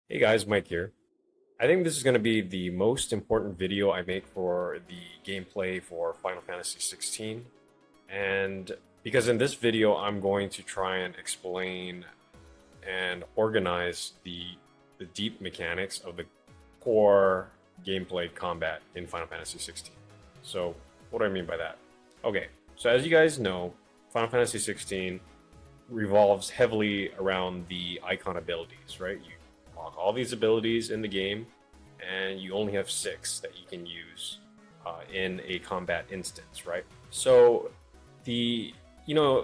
Hey guys, Mike here. I think this is going to be the most important video I make for the gameplay for Final Fantasy 16. And because in this video, I'm going to try and explain and organize the deep mechanics of the core gameplay combat in Final Fantasy 16. So, what do I mean by that? Okay, so as you guys know, Final Fantasy 16 revolves heavily around the icon abilities, right? You unlock all these abilities in the game, and you only have six that you can use in a combat instance, right? So the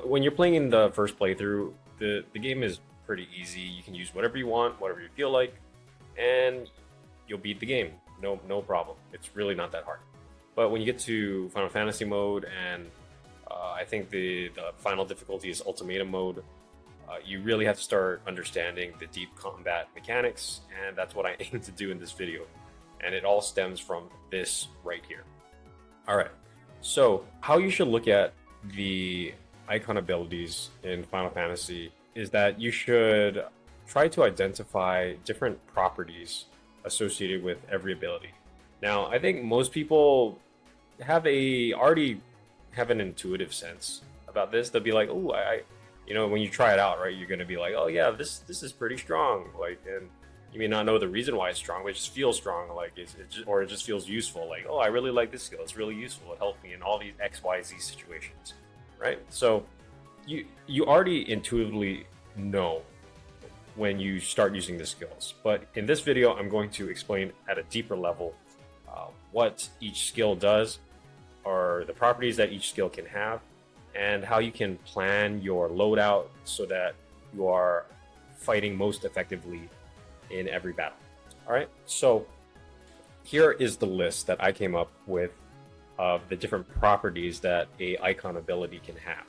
when you're playing in the first playthrough, the game is pretty easy. You can use whatever you want, whatever you feel like, and you'll beat the game. No problem. It's really not that hard. But when you get to Final Fantasy mode and I think the final difficulty is Ultimatum mode. You really have to start understanding the deep combat mechanics, and that's what I aim to do in this video. And it all stems from this right here. All right, so how you should look at the icon abilities in Final Fantasy is that you should try to identify different properties associated with every ability. Now, I think most people already have an intuitive sense about this. They'll be like, "Oh, when you try it out, right, you're gonna be like, oh yeah, this is pretty strong." Like, and you may not know the reason why it's strong, but it just feels strong. Like, or it just feels useful. Like, oh, I really like this skill. It's really useful. It helped me in all these X, Y, Z situations, right? So you already intuitively know when you start using the skills. But in this video, I'm going to explain at a deeper level what each skill does, or the properties that each skill can have, and how you can plan your loadout so that you are fighting most effectively in every battle. All right, so here is the list that I came up with of the different properties that a icon ability can have.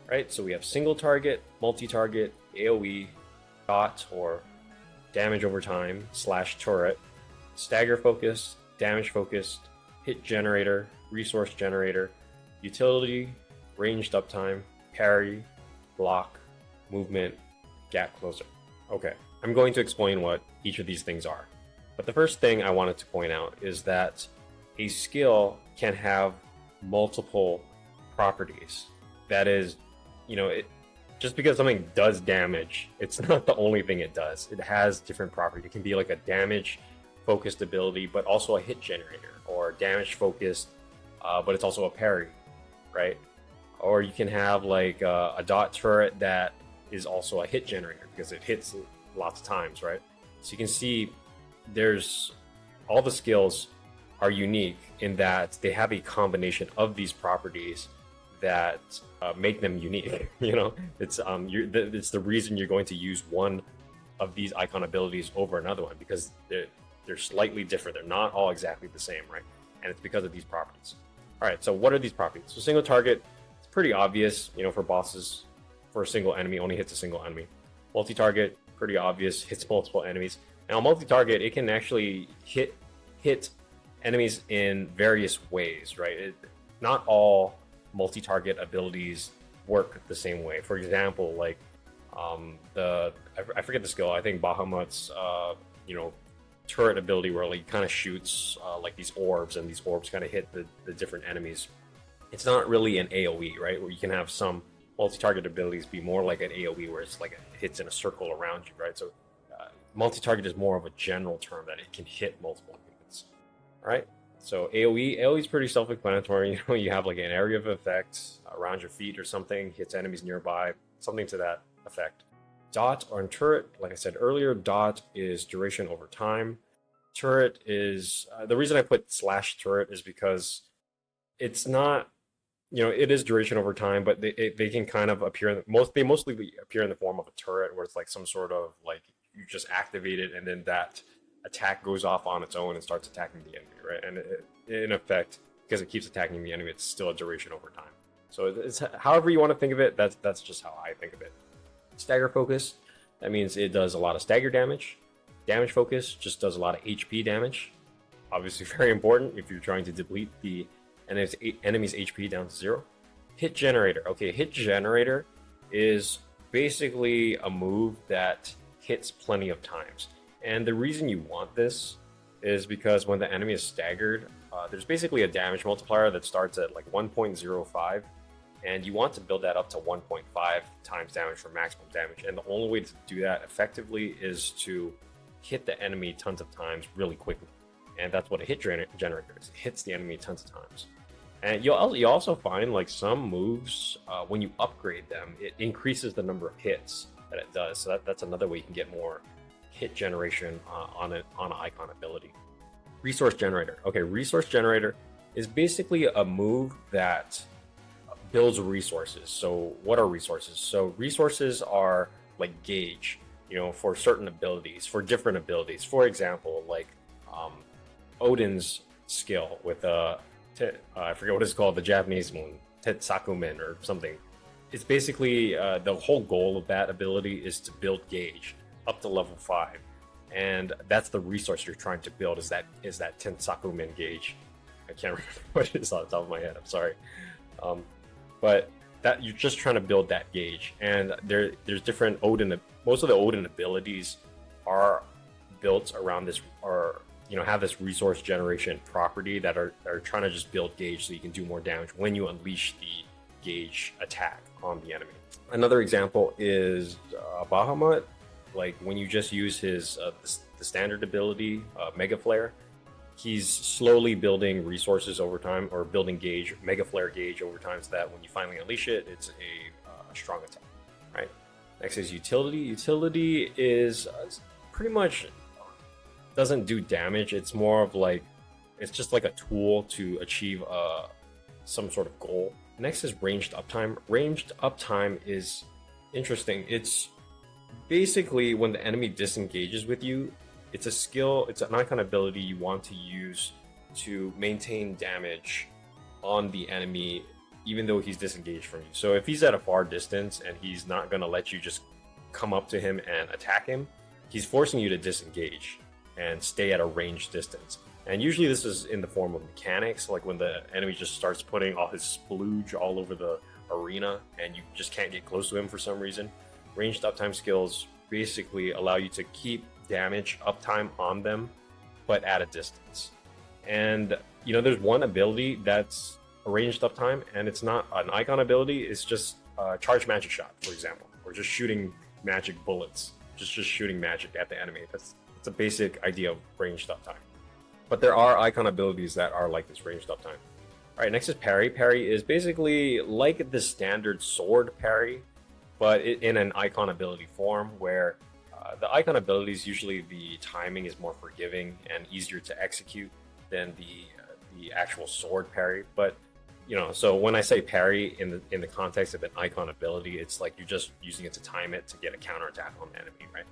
Right, so we have single target, multi-target, AoE, dot or damage over time / turret, stagger focus, damage focused, hit generator, resource generator, utility, ranged uptime, parry, block, movement, gap closer. Okay, I'm going to explain what each of these things are. But the first thing I wanted to point out is that a skill can have multiple properties. That is, just because something does damage, it's not the only thing it does. It has different properties. It can be like a damage focused ability, but also a hit generator, or damage focused, but it's also a parry, right? Or you can have like a dot turret that is also a hit generator because it hits lots of times, right? So you can see there's all the skills are unique in that they have a combination of these properties that make them unique. It's it's the reason you're going to use one of these icon abilities over another one, because they're slightly different. They're not all exactly the same, right? And it's because of these properties. All right, so what are these properties? So single target, it's pretty obvious, for bosses. For a single enemy, only hits a single enemy. Multi-target, pretty obvious, hits multiple enemies. Now, multi-target, it can actually hit enemies in various ways, right? Not all multi-target abilities work the same way. For example, like I forget the skill. I think Bahamut's turret ability, where like kind of shoots like these orbs, and these orbs kind of hit the different enemies. It's not really an AoE, right? Where you can have some multi-target abilities be more like an AoE, where it's like it hits in a circle around you, right? So multi-target is more of a general term that it can hit multiple units. All right. So AoE is pretty self-explanatory. You have like an area of effect around your feet or something, hits enemies nearby, something to that effect. Dot on turret, like I said earlier, dot is duration over time. Turret is the reason I put / turret is because it's not, it is duration over time, but they can kind of appear they mostly appear in the form of a turret, where it's like some sort of like you just activate it and then that attack goes off on its own and starts attacking the enemy, right? And in effect, because it keeps attacking the enemy, it's still a duration over time. So it's however you want to think of it. That's just how I think of it. Stagger focus, that means it does a lot of stagger damage. Damage focus just does a lot of HP damage. Obviously very important if you're trying to deplete the enemy's HP down to 0. Hit generator. Okay, hit generator is basically a move that hits plenty of times. And the reason you want this is because when the enemy is staggered, there's basically a damage multiplier that starts at like 1.05, and you want to build that up to 1.5 times damage for maximum damage. And the only way to do that effectively is to hit the enemy tons of times really quickly. And that's what a hit generator is. It hits the enemy tons of times. And you also find like some moves, when you upgrade them, it increases the number of hits that it does. So that's another way you can get more hit generation on an icon ability. Resource generator. Okay, resource generator is basically a move that builds resources. So what are resources? So resources are like gauge, for certain abilities, for different abilities. For example, like Odin's skill with I forget what it's called, the Japanese one, Tetsakumen or something. It's basically the whole goal of that ability is to build gauge up to level 5, and that's the resource you're trying to build. Is that Tetsakumen gauge? I can't remember what it is on the top of my head. I'm sorry, but that you're just trying to build that gauge, and there's different Odin. Most of the Odin abilities are built around this, or have this resource generation property that are trying to just build gauge so you can do more damage when you unleash the gauge attack on the enemy. Another example is Bahamut. Like when you just use his the standard ability, Mega Flare, he's slowly building resources over time, or building gauge, Mega Flare gauge over time, so that when you finally unleash it, it's a strong attack, right? Next is utility. Utility is pretty much doesn't do damage. It's more of like, it's just like a tool to achieve some sort of goal. Next is ranged uptime. Ranged uptime is interesting. It's basically when the enemy disengages with you, it's a skill, it's an icon ability you want to use to maintain damage on the enemy even though he's disengaged from you. So if he's at a far distance and he's not going to let you just come up to him and attack him, he's forcing you to disengage and stay at a ranged distance. And usually this is in the form of mechanics, like when the enemy just starts putting all his splooge all over the arena and you just can't get close to him for some reason. Ranged uptime skills basically allow you to keep damage uptime on them, but at a distance. And there's one ability that's a ranged uptime, and it's not an icon ability, it's just charge magic shot, for example, or just shooting magic bullets, just shooting magic at the enemy. That's a basic idea of ranged uptime. But there are icon abilities that are like this ranged uptime. All right, next is parry. Parry is basically like the standard sword parry, but in an icon ability form, where the icon abilities, usually the timing is more forgiving and easier to execute than the actual sword parry. But so when I say parry in the context of an icon ability, it's like you're just using it to time it to get a counterattack on the enemy, right?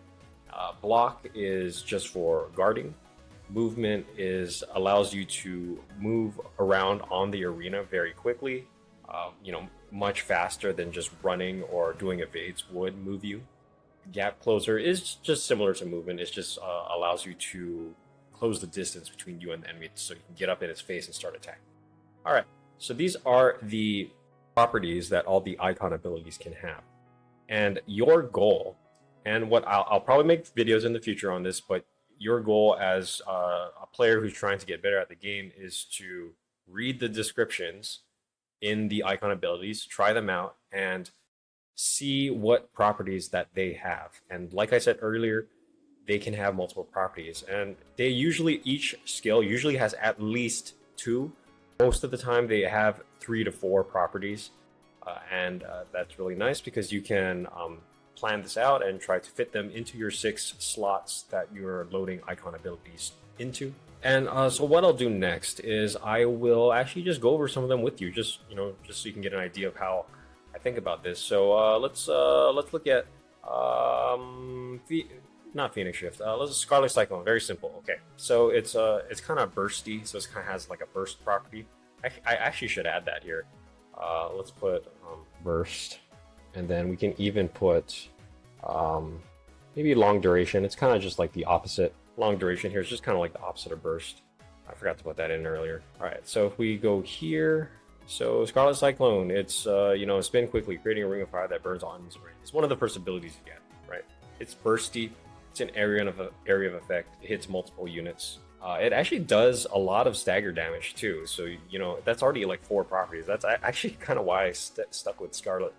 Block is just for guarding. Movement allows you to move around on the arena very quickly, much faster than just running or doing evades would move you. Gap closer is just similar to movement. It just allows you to close the distance between you and the enemy so you can get up in its face and start attacking. All right, so these are the properties that all the icon abilities can have. And your goal, and what I'll probably make videos in the future on this, but your goal as a player who's trying to get better at the game is to read the descriptions in the icon abilities, try them out, and see what properties that they have. And like I said earlier, they can have multiple properties, and each skill usually has at least 2. Most of the time they have 3 to 4 properties, and that's really nice because you can plan this out and try to fit them into your 6 slots that you're loading icon abilities into. And so what I'll do next is I will actually just go over some of them with you, just so you can get an idea of how I think about this. So let's look at not Phoenix Shift. Let's Scarlet Cyclone. Very simple. Okay, so it's kind of bursty, so it kind of has like a burst property. I actually should add that here. Let's put burst, and then we can even put maybe long duration. It's kind of just like the opposite. Long duration here is just kind of like the opposite of burst. I forgot to put that in earlier. All right, so if we go here, so Scarlet Cyclone, it's spin quickly, creating a ring of fire that burns on enemies. It's one of the first abilities you get, right? It's bursty, It's an area of effect. It hits multiple units. It actually does a lot of stagger damage too. So that's already like 4 properties. That's actually kind of why I stuck with Scarlet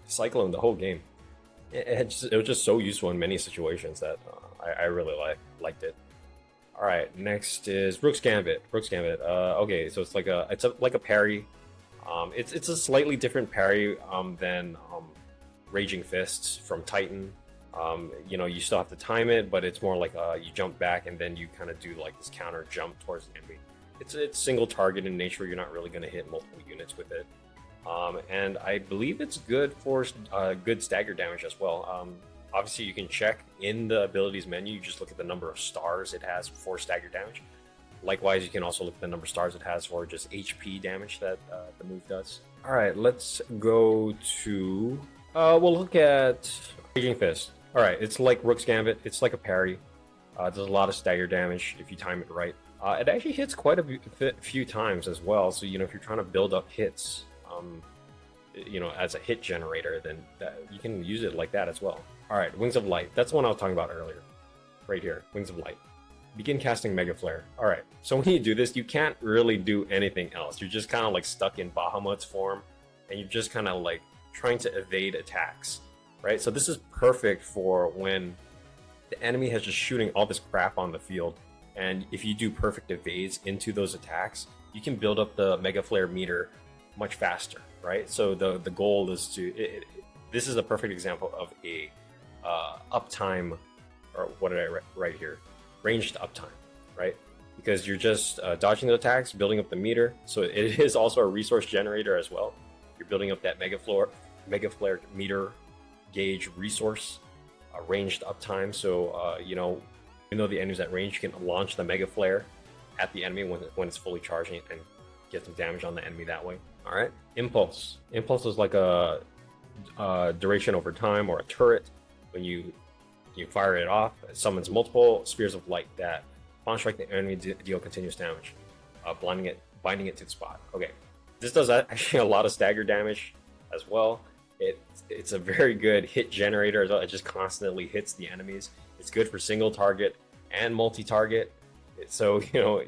Cyclone the whole game. It was just so useful in many situations that I really liked it. All right, next is Rook's Gambit. Rook's Gambit. Okay, so it's like a parry. It's a slightly different parry than Raging Fists from Titan. You still have to time it, but it's more like you jump back and then you kind of do like this counter jump towards the enemy. It's single target in nature. You're not really going to hit multiple units with it. And I believe it's good for good stagger damage as well. Obviously, you can check in the abilities menu. You just look at the number of stars it has for stagger damage. Likewise, you can also look at the number of stars it has for just HP damage that the move does. All right, let's go to... we'll look at Raging Fist. All right, it's like Rook's Gambit. It's like a parry. It does a lot of stagger damage if you time it right. It actually hits quite a few times as well. So, if you're trying to build up hits, as a hit generator, then you can use it like that as well. All right, Wings of Light. That's the one I was talking about earlier. Right here, Wings of Light. Begin casting Mega Flare. All right, so when you do this, you can't really do anything else. You're just kind of like stuck in Bahamut's form, and you're just kind of like trying to evade attacks, right? So this is perfect for when the enemy has just shooting all this crap on the field, and if you do perfect evades into those attacks, you can build up the Mega Flare meter much faster, right? So the goal is to... this is a perfect example of a uptime, or what did I write here? Ranged uptime, right? Because you're just dodging the attacks, building up the meter. So it is also a resource generator as well. You're building up that Mega Flare meter gauge resource, ranged uptime. So even though the enemy's at range, you can launch the Mega Flare at the enemy when it's fully charging and get some damage on the enemy that way. All right, Impulse. Impulse is like a duration over time or a turret. When you fire it off, it summons multiple spheres of light that upon strike the enemy deal continuous damage, binding it to the spot. Okay, this does actually a lot of stagger damage as well. It's a very good hit generator as well. It just constantly hits the enemies. It's good for single target and multi-target. So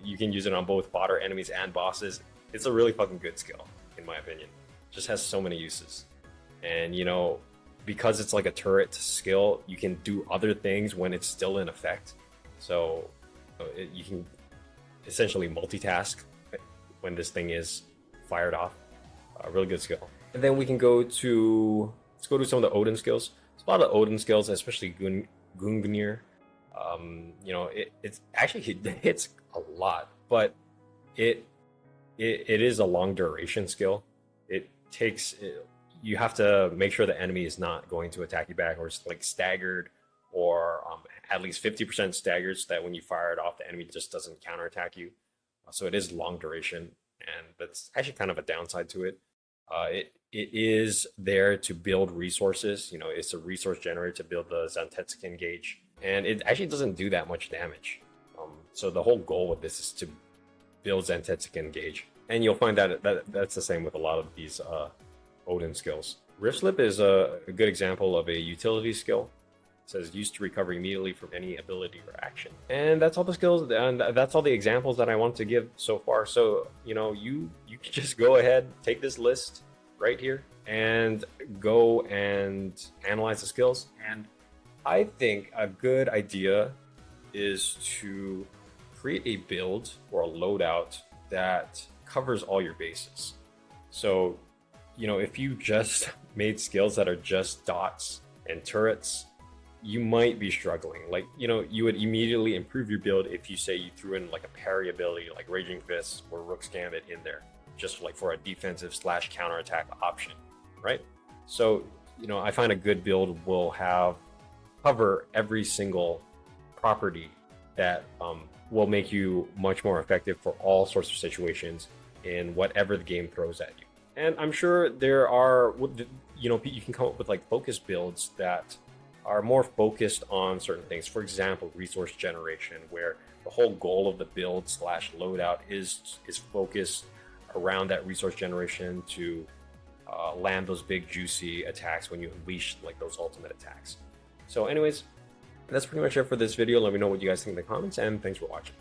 you can use it on both fodder enemies and bosses. It's a really fucking good skill, in my opinion. Just has so many uses, and because it's like a turret skill, you can do other things when it's still in effect. So you can essentially multitask when this thing is fired off. A really good skill. And then we can let's go to some of the Odin skills. There's a lot of Odin skills, especially Gungnir. It's actually it hits a lot, but it is a long duration skill. You have to make sure the enemy is not going to attack you back, or it's like staggered, or at least 50% staggered, so that when you fire it off, the enemy just doesn't counterattack you. So it is long duration, and that's actually kind of a downside to it. It is there to build resources. It's a resource generator to build the Zantetsuken gauge, and it actually doesn't do that much damage. So the whole goal with this is to build Zantetsuken gauge, and you'll find that's the same with a lot of these Odin skills. Rift Slip is a good example of a utility skill. It says used to recover immediately from any ability or action. And that's all the skills, and that's all the examples that I want to give so far. So, you can just go ahead, take this list right here, and go and analyze the skills. And I think a good idea is to create a build or a loadout that covers all your bases. So, if you just made skills that are just dots and turrets, you might be struggling. Like, you would immediately improve your build if you say you threw in like a parry ability like Raging Fist or Rook's Gambit in there, just like for a defensive / counterattack option, right? So, I find a good build will cover every single property that will make you much more effective for all sorts of situations in whatever the game throws at you. And I'm sure there are, you can come up with like focus builds that are more focused on certain things. For example, resource generation, where the whole goal of the build / loadout is focused around that resource generation to land those big juicy attacks when you unleash like those ultimate attacks. So anyways, And that's pretty much it for this video. Let me know what you guys think in the comments, and thanks for watching.